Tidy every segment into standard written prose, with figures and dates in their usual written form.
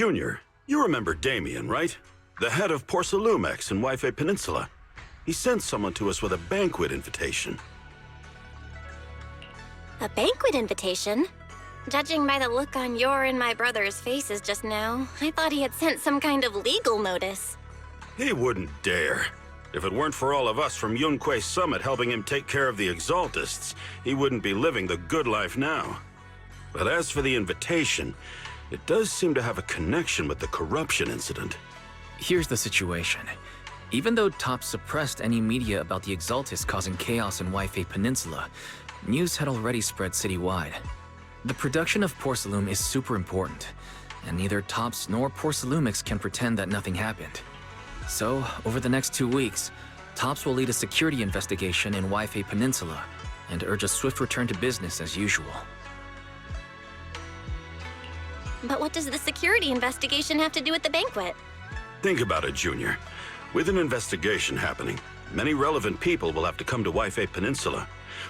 Junior, you remember Damien, right? The head of Porcelumex in Wife Peninsula. He sent someone to us with a banquet invitation. A banquet invitation? Judging by the look on your and my brother's faces just now, I thought he had sent some kind of legal notice. He wouldn't dare. If it weren't for all of us from Yunque Summit helping him take care of the Exaltists, he wouldn't be living the good life now. But as for the invitation, it does seem to have a connection with the corruption incident. Here's the situation. Even though Top suppressed any media about the Exaltists causing chaos in Wife Peninsula, news had already spread citywide. The production of Porcelume is super important, and neither Tops nor Porcelumix can pretend that nothing happened. So, over the next 2 weeks, Tops will lead a security investigation in Wife Peninsula and urge a swift return to business as usual. But what does the security investigation have to do with the banquet? Think about it, Junior. With an investigation happening, many relevant people will have to come to Wife Peninsula.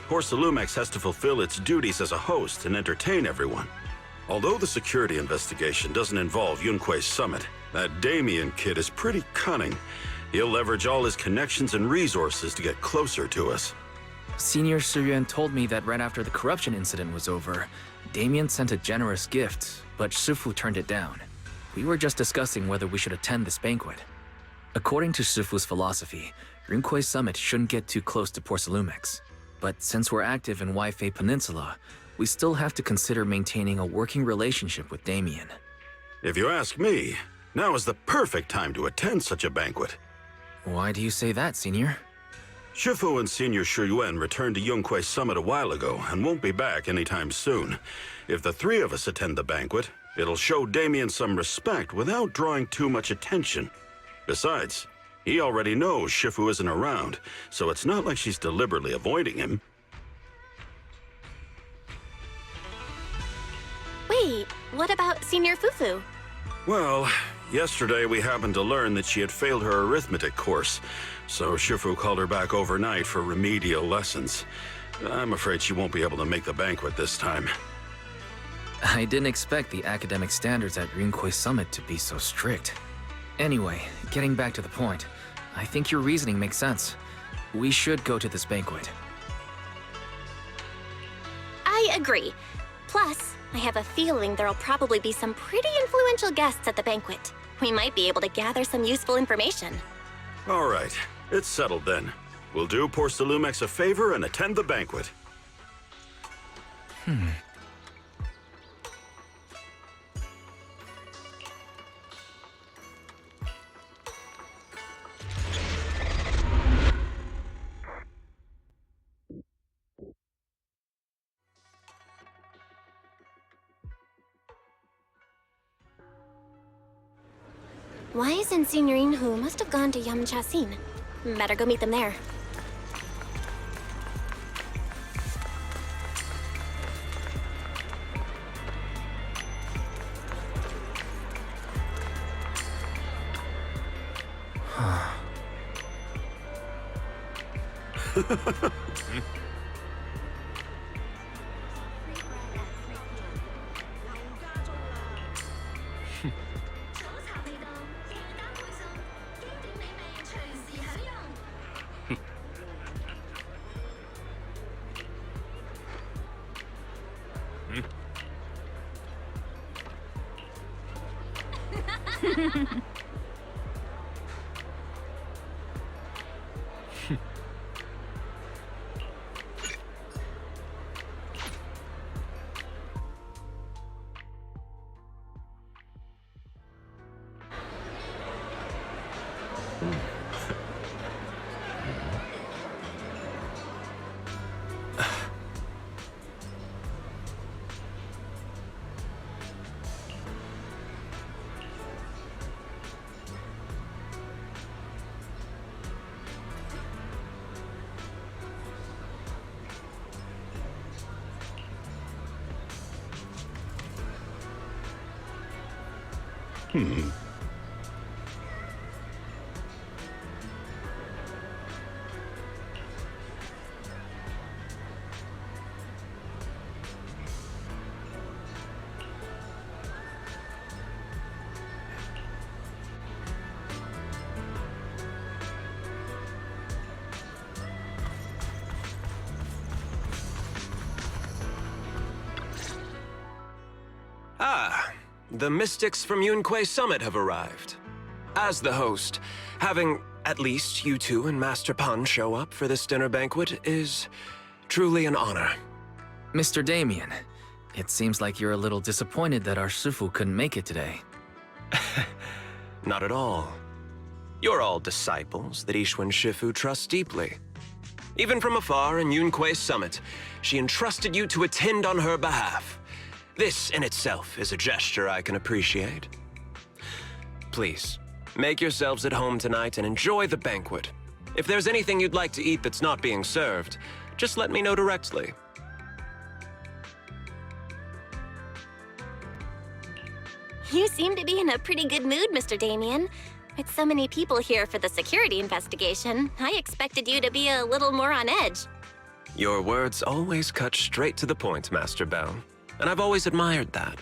Porcelumex has to fulfill its duties as a host and entertain everyone. Although the security investigation doesn't involve Yunque Summit, that Damien kid is pretty cunning. He'll leverage all his connections and resources to get closer to us. Senior Suyuan told me that right after the corruption incident was over, Damien sent a generous gift, but Shifu turned it down. We were just discussing whether we should attend this banquet. According to Shifu's philosophy, Yunque Summit shouldn't get too close to Porcelumex. But since we're active in Wife Peninsula, we still have to consider maintaining a working relationship with Damien. If you ask me, now is the perfect time to attend such a banquet. Why do you say that, Senior? Shifu and Senior Shuyuan returned to Yunque Summit a while ago and won't be back anytime soon. If the three of us attend the banquet, it'll show Damien some respect without drawing too much attention. Besides, he already knows Shifu isn't around, so it's not like she's deliberately avoiding him. Wait, what about Senior Fufu? Well, yesterday we happened to learn that she had failed her arithmetic course, so Shifu called her back overnight for remedial lessons. I'm afraid she won't be able to make the banquet this time. I didn't expect the academic standards at Yunque Summit to be so strict. Anyway, getting back to the point, I think your reasoning makes sense. We should go to this banquet. I agree. Plus, I have a feeling there'll probably be some pretty influential guests at the banquet. We might be able to gather some useful information. All right, it's settled then. We'll do Porcelumex a favor and attend the banquet. Wise and Senior Inhu must have gone to Yamcha-sin. Better go meet them there. the mystics from Yunque Summit have arrived. As the host, having at least you two and Master Pan show up for this dinner banquet is truly an honor. Mr. Damien, it seems like you're a little disappointed that our Shifu couldn't make it today. Not at all. You're all disciples that Ishwan Shifu trusts deeply. Even from afar in Yunque Summit, she entrusted you to attend on her behalf. This in itself is a gesture I can appreciate. Please, make yourselves at home tonight and enjoy the banquet. If there's anything you'd like to eat that's not being served, just let me know directly. You seem to be in a pretty good mood, Mr. Damien. With so many people here for the security investigation, I expected you to be a little more on edge. Your words always cut straight to the point, Master Bell, and I've always admired that.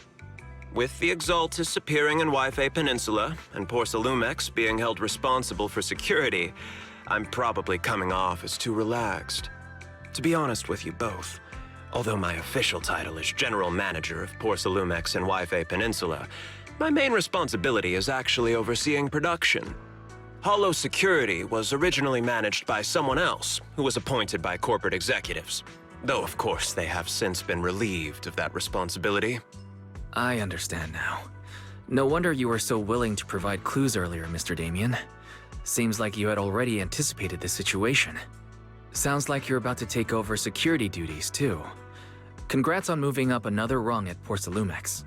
With the Exaltus appearing in Wi-Fi Peninsula and Porcelumex being held responsible for security, I'm probably coming off as too relaxed. To be honest with you both, although my official title is General Manager of Porcelumex and Wi-Fi Peninsula, my main responsibility is actually overseeing production. Hollow Security was originally managed by someone else who was appointed by corporate executives, though of course they have since been relieved of that responsibility. I understand now. No wonder you were so willing to provide clues earlier, Mr. Damien. Seems like you had already anticipated this situation. Sounds like you're about to take over security duties, too. Congrats on moving up another rung at Porcelumex.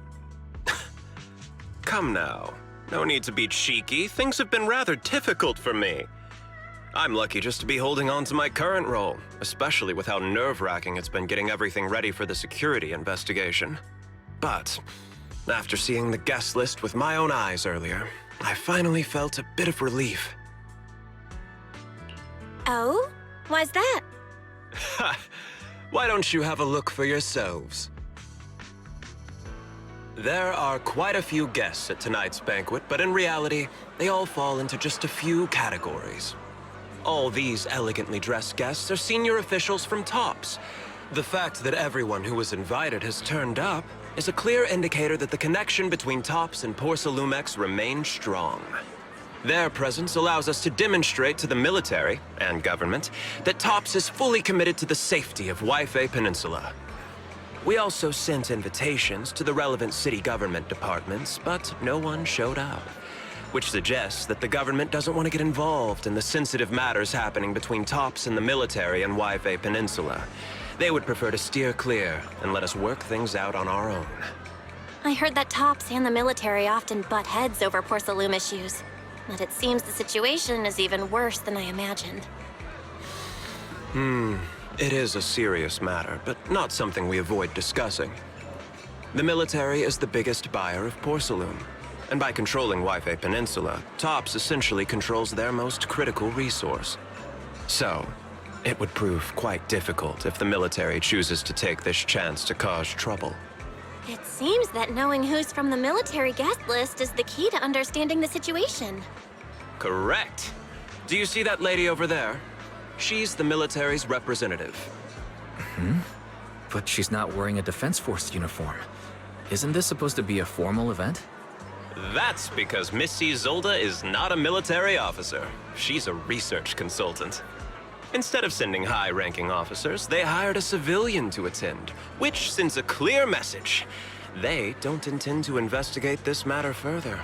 Come now. No need to be cheeky. Things have been rather difficult for me. I'm lucky just to be holding on to my current role, especially with how nerve-wracking it's been getting everything ready for the security investigation. But after seeing the guest list with my own eyes earlier, I finally felt a bit of relief. Oh? Why's that? Ha! Why don't you have a look for yourselves? There are quite a few guests at tonight's banquet, but in reality, they all fall into just a few categories. All these elegantly dressed guests are senior officials from TOPS. The fact that everyone who was invited has turned up is a clear indicator that the connection between TOPS and Porcelumex remains strong. Their presence allows us to demonstrate to the military and government that TOPS is fully committed to the safety of Wi-Fi Peninsula. We also sent invitations to the relevant city government departments, but no one showed up, which suggests that the government doesn't want to get involved in the sensitive matters happening between TOPS and the military and Wi-Fi Peninsula. They would prefer to steer clear and let us work things out on our own. I heard that TOPS and the military often butt heads over Porcelume issues, but it seems the situation is even worse than I imagined. It is a serious matter, but not something we avoid discussing. The military is the biggest buyer of Porcelume, and by controlling Wi-Fi Peninsula, TOPS essentially controls their most critical resource. So, it would prove quite difficult if the military chooses to take this chance to cause trouble. It seems that knowing who's from the military guest list is the key to understanding the situation. Correct. Do you see that lady over there? She's the military's representative. But she's not wearing a Defense Force uniform. Isn't this supposed to be a formal event? That's because Missy Zolda is not a military officer. She's a research consultant. Instead of sending high-ranking officers, they hired a civilian to attend, which sends a clear message. They don't intend to investigate this matter further.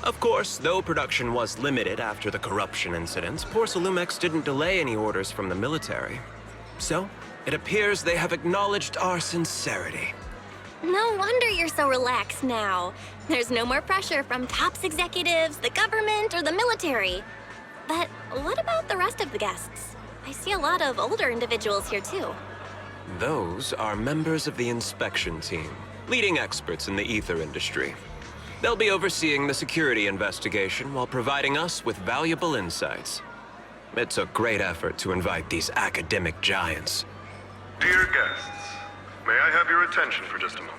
Of course, though production was limited after the corruption incidents, Porcelumex didn't delay any orders from the military. So, it appears they have acknowledged our sincerity. No wonder you're so relaxed now. There's no more pressure from TOPS executives, the government, or the military. But what about the rest of the guests? I see a lot of older individuals here too. Those are members of the inspection team, leading experts in the ether industry. They'll be overseeing the security investigation while providing us with valuable insights. It took great effort to invite these academic giants. Dear guests, may I have your attention for just a moment?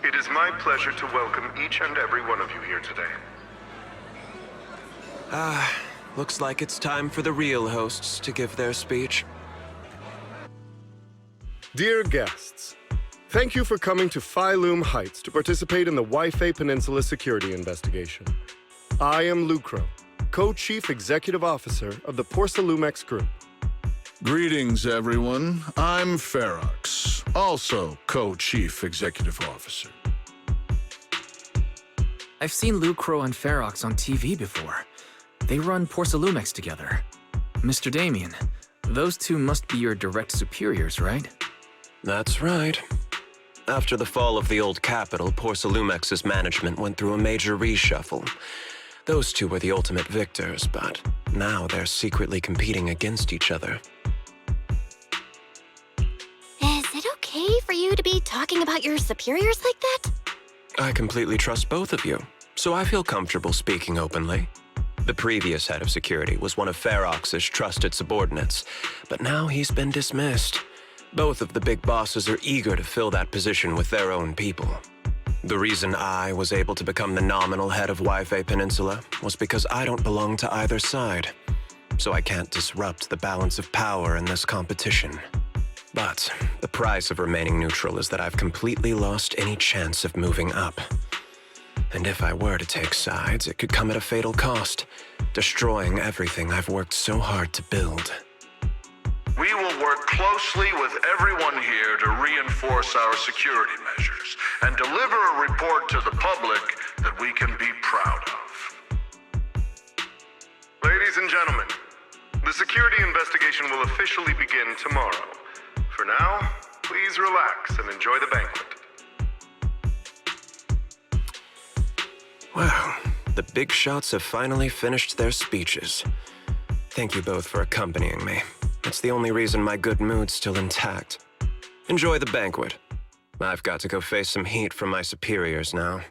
It is my pleasure to welcome each and every one of you here today. Looks like it's time for the real hosts to give their speech. Dear guests, Thank you for coming to Phi-Lum Heights to participate in the Wi-Fi Peninsula security investigation. I am Lucro, Co-Chief Executive Officer of the Porsalumex Group. Greetings, everyone. I'm Ferox, also Co-Chief Executive Officer. I've seen Lucro and Ferox on TV before. They run Porsalumex together. Mr. Damien, those two must be your direct superiors, right? That's right. After the fall of the old capital, Porsalumex's management went through a major reshuffle. Those two were the ultimate victors, but now they're secretly competing against each other. Is it okay for you to be talking about your superiors like that? I completely trust both of you, so I feel comfortable speaking openly. The previous head of security was one of Ferox's trusted subordinates, but now he's been dismissed. Both of the big bosses are eager to fill that position with their own people. The reason I was able to become the nominal head of Wi-Fi Peninsula was because I don't belong to either side, so I can't disrupt the balance of power in this competition. But the price of remaining neutral is that I've completely lost any chance of moving up. And if I were to take sides, it could come at a fatal cost, destroying everything I've worked so hard to build. We will work closely with everyone here to reinforce our security measures and deliver a report to the public that we can be proud of. Ladies and gentlemen, the security investigation will officially begin tomorrow. For now, please relax and enjoy the banquet. Wow, the big shots have finally finished their speeches. Thank you both for accompanying me. It's the only reason my good mood's still intact. Enjoy the banquet. I've got to go face some heat from my superiors now.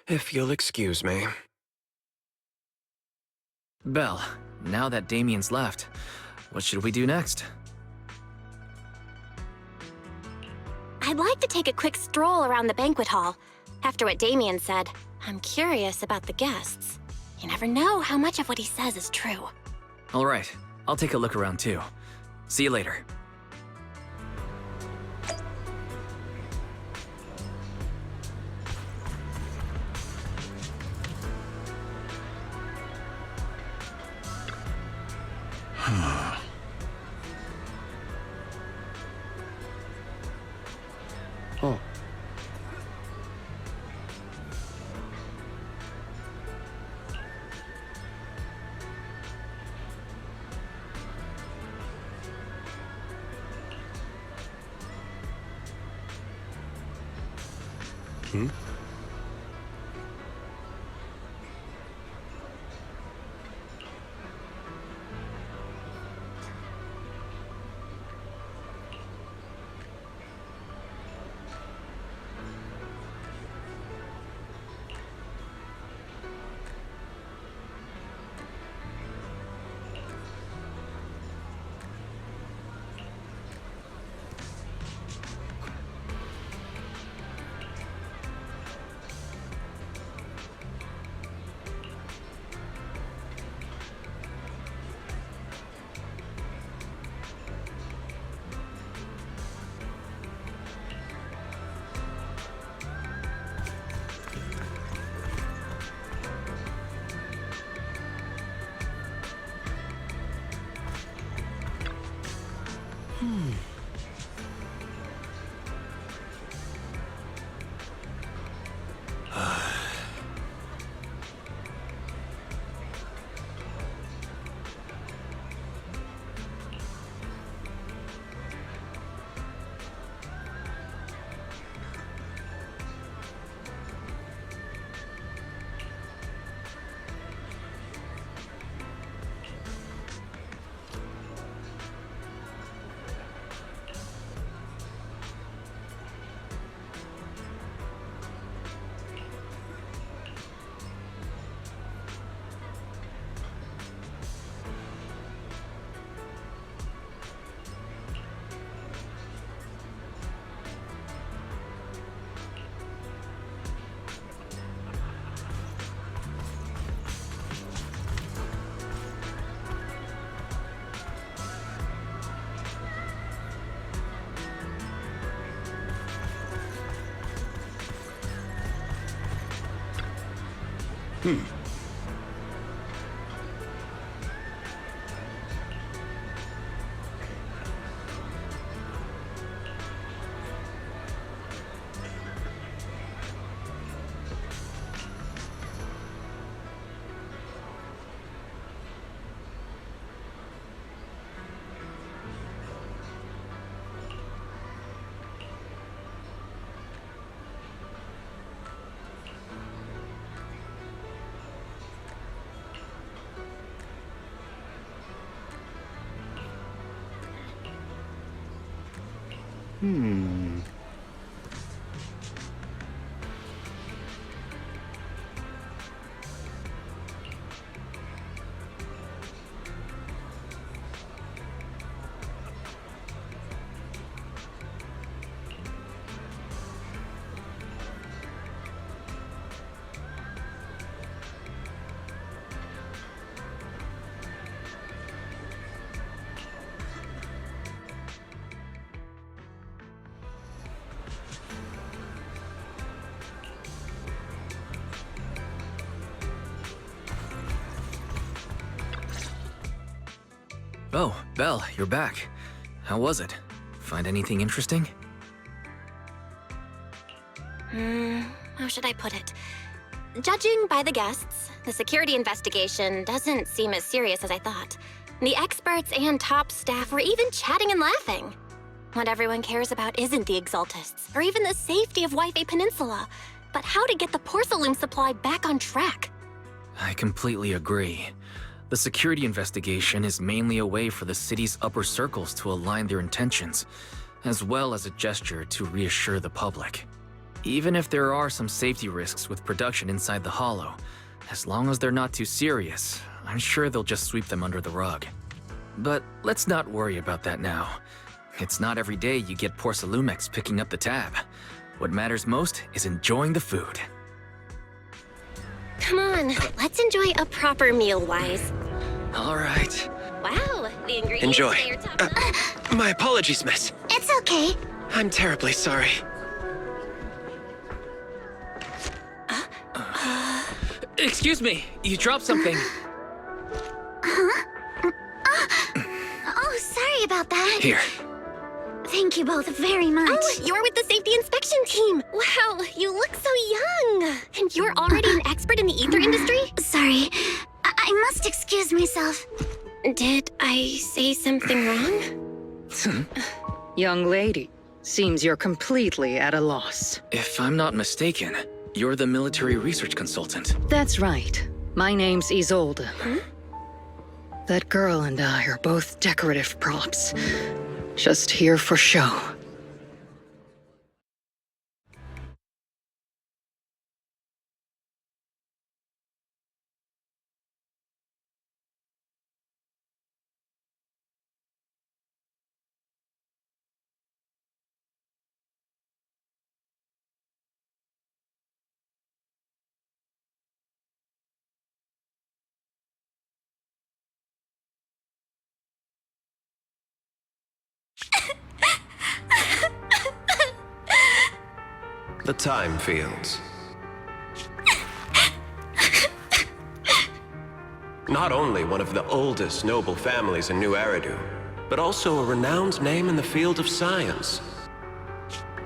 If you'll excuse me. Belle, now that Damien's left, what should we do next? I'd like to take a quick stroll around the banquet hall. After what Damien said, I'm curious about the guests. You never know how much of what he says is true. All right, I'll take a look around too. See you later. Oh. Oh, Belle, you're back. How was it? Find anything interesting? How should I put it? Judging by the guests, the security investigation doesn't seem as serious as I thought. The experts and top staff were even chatting and laughing. What everyone cares about isn't the Exaltists, or even the safety of Wi-Fi Peninsula, but how to get the porcelain supply back on track. I completely agree. The security investigation is mainly a way for the city's upper circles to align their intentions, as well as a gesture to reassure the public. Even if there are some safety risks with production inside the Hollow, as long as they're not too serious, I'm sure they'll just sweep them under the rug. But let's not worry about that now. It's not every day you get Porcelumex picking up the tab. What matters most is enjoying the food. Come on, let's enjoy a proper meal, Wise. All right. Wow, the ingredients Enjoy. today are top. My apologies, miss. It's okay. I'm terribly sorry. Excuse me, you dropped something. Oh, sorry about that. Here. Thank you both very much. Oh, you're with the safety inspection team. Wow, you look so young. And you're already an expert in the ether industry? Sorry, I must excuse myself. Did I say something wrong? Young lady, seems you're completely at a loss. If I'm not mistaken, you're the military research consultant. That's right. My name's Isolde. That girl and I are both decorative props. Just here for show. The time fields. Not only one of the oldest noble families in New Eridu, but also a renowned name in the field of science.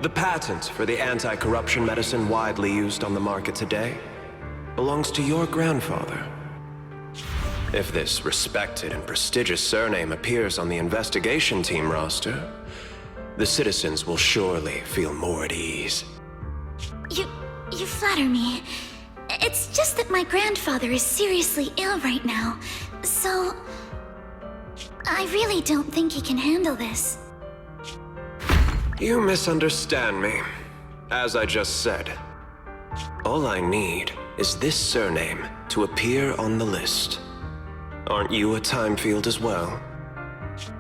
The patent for the anti-corruption medicine widely used on the market today belongs to your grandfather. If this respected and prestigious surname appears on the investigation team roster, the citizens will surely feel more at ease. You flatter me. It's just that my grandfather is seriously ill right now, so I really don't think he can handle this. You misunderstand me. As I just said, all I need is this surname to appear on the list. Aren't you a time field as well?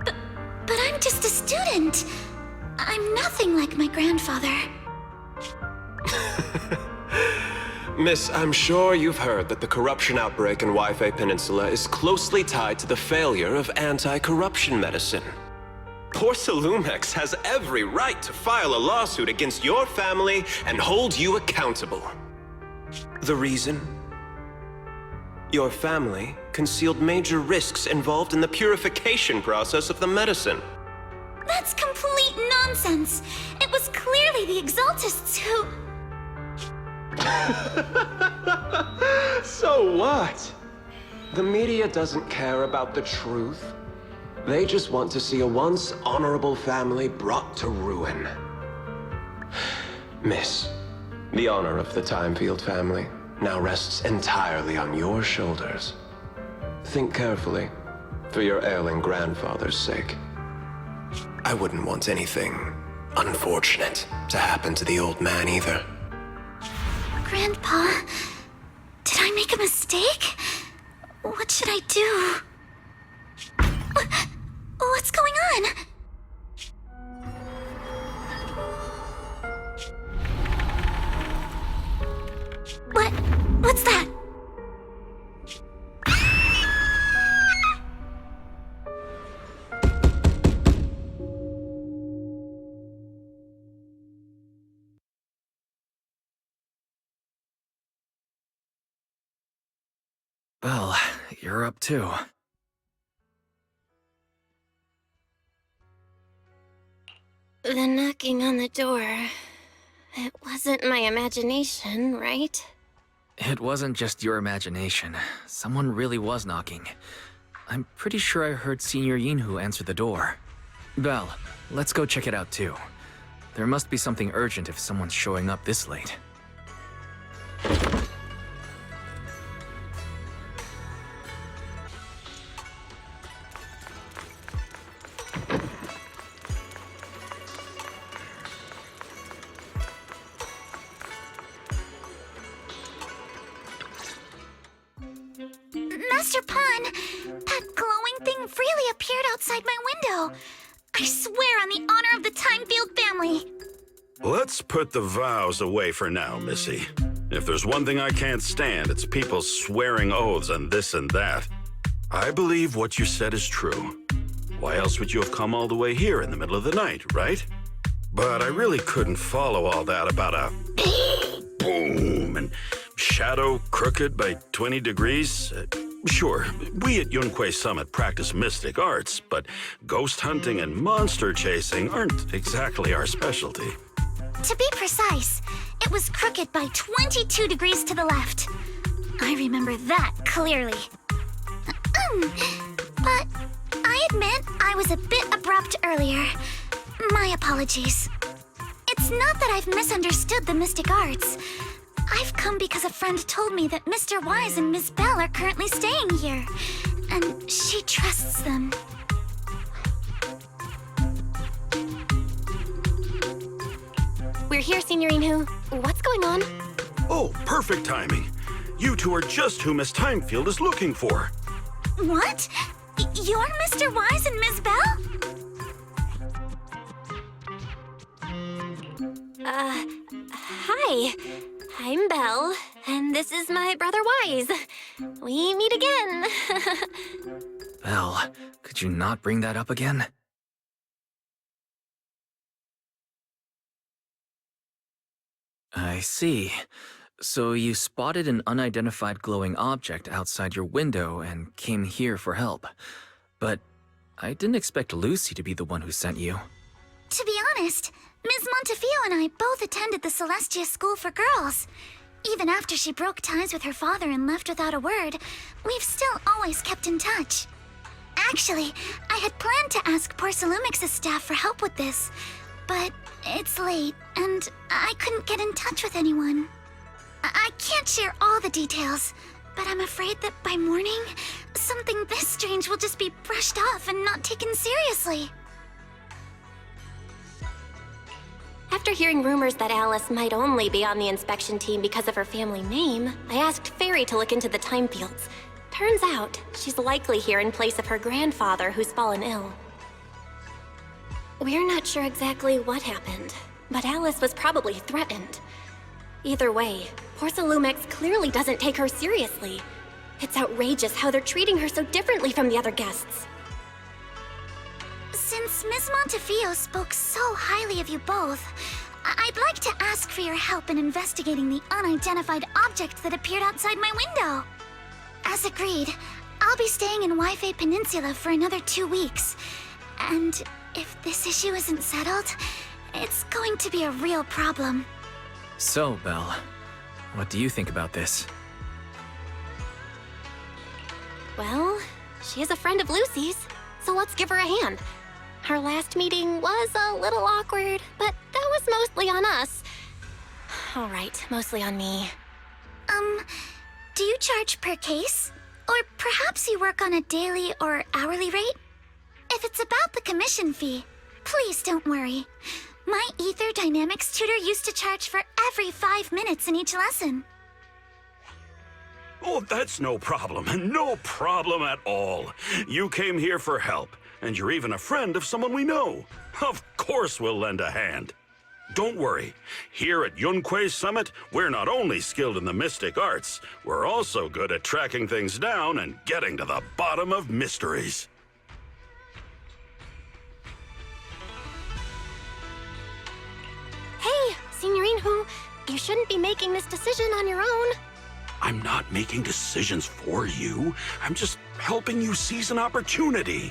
But I'm just a student. I'm nothing like my grandfather. Miss, I'm sure you've heard that the corruption outbreak in Wi-Fi Peninsula is closely tied to the failure of anti-corruption medicine. Porcelumex has every right to file a lawsuit against your family and hold you accountable. The reason? Your family concealed major risks involved in the purification process of the medicine. That's complete nonsense. It was clearly the Exaltists who... So what? The media doesn't care about the truth. They just want to see a once honorable family brought to ruin. Miss, the honor of the Timefield family now rests entirely on your shoulders. Think carefully, for your ailing grandfather's sake. I wouldn't want anything unfortunate to happen to the old man either. Grandpa, did I make a mistake? What should I do? What's going on? What's that? Well, you're up too. The knocking on the door. It wasn't my imagination, right? It wasn't just your imagination. Someone really was knocking. I'm pretty sure I heard Senior Yinhu answer the door. Belle, let's go check it out too. There must be something urgent if someone's showing up this late. Master Pawn, that glowing thing really appeared outside my window. I swear on the honor of the Timefield family. Let's put the vows away for now, Missy. If there's one thing I can't stand, it's people swearing oaths on this and that. I believe what you said is true. Why else would you have come all the way here in the middle of the night, right? But I really couldn't follow all that about a boom and shadow crooked by 20 degrees. Sure, we at Yunquei Summit practice mystic arts, but ghost hunting and monster chasing aren't exactly our specialty. To be precise, it was crooked by 22 degrees to the left. I remember that clearly. But I admit I was a bit abrupt earlier. My apologies. It's not that I've misunderstood the mystic arts. I've come because a friend told me that Mr. Wise and Miss Bell are currently staying here, and she trusts them. We're here, Senior Yinhu. What's going on? Oh, perfect timing. You two are just who Miss Timefield is looking for. What? You're Mr. Wise and Miss Bell? Hi. I'm Belle, and this is my brother Wise. We meet again. Belle, could you not bring that up again? I see. So you spotted an unidentified glowing object outside your window and came here for help. But I didn't expect Lucy to be the one who sent you. To be honest, Ms. Montefiore and I both attended the Celestia School for Girls. Even after she broke ties with her father and left without a word, we've still always kept in touch. Actually, I had planned to ask Porcelumix's staff for help with this, but it's late, and I couldn't get in touch with anyone. I can't share all the details, but I'm afraid that by morning, something this strange will just be brushed off and not taken seriously. After hearing rumors that Alice might only be on the inspection team because of her family name, I asked Fairy to look into the Timefields. Turns out, she's likely here in place of her grandfather who's fallen ill. We're not sure exactly what happened, but Alice was probably threatened. Either way, Porcelumix clearly doesn't take her seriously. It's outrageous how they're treating her so differently from the other guests. Since Ms. Montefiore spoke so highly of you both, I'd like to ask for your help in investigating the unidentified object that appeared outside my window. As agreed, I'll be staying in Wi-Fi Peninsula for another 2 weeks. And if this issue isn't settled, it's going to be a real problem. So, Belle, what do you think about this? Well, she is a friend of Lucy's, so let's give her a hand. Our last meeting was a little awkward, but that was mostly on us. All right, mostly on me. Do you charge per case? Or perhaps you work on a daily or hourly rate? If it's about the commission fee, please don't worry. My Ether Dynamics tutor used to charge for every 5 minutes in each lesson. Oh, that's no problem. No problem at all. You came here for help, and you're even a friend of someone we know. Of course we'll lend a hand. Don't worry. Here at Yunquei Summit, we're not only skilled in the mystic arts, we're also good at tracking things down and getting to the bottom of mysteries. Hey, Signorine Hu, you shouldn't be making this decision on your own. I'm not making decisions for you. I'm just helping you seize an opportunity.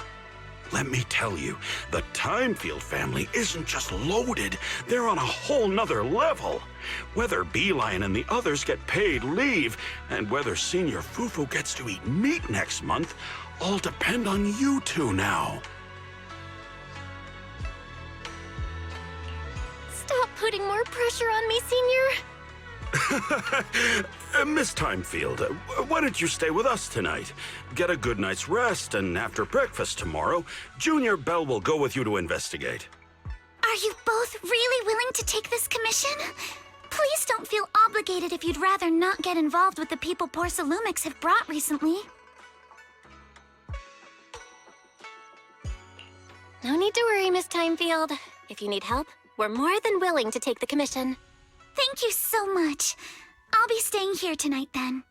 Let me tell you, the Timefield family isn't just loaded, they're on a whole nother level. Whether Beeline and the others get paid leave, and whether Senior Fufu gets to eat meat next month, all depend on you two now. Stop putting more pressure on me, Senior. Miss Timefield, why don't you stay with us tonight? Get a good night's rest, and after breakfast tomorrow, Junior Belle will go with you to investigate. Are you both really willing to take this commission? Please don't feel obligated if you'd rather not get involved with the people Porcelumics have brought recently. No need to worry, Miss Timefield. If you need help, we're more than willing to take the commission. Thank you so much. I'll be staying here tonight then.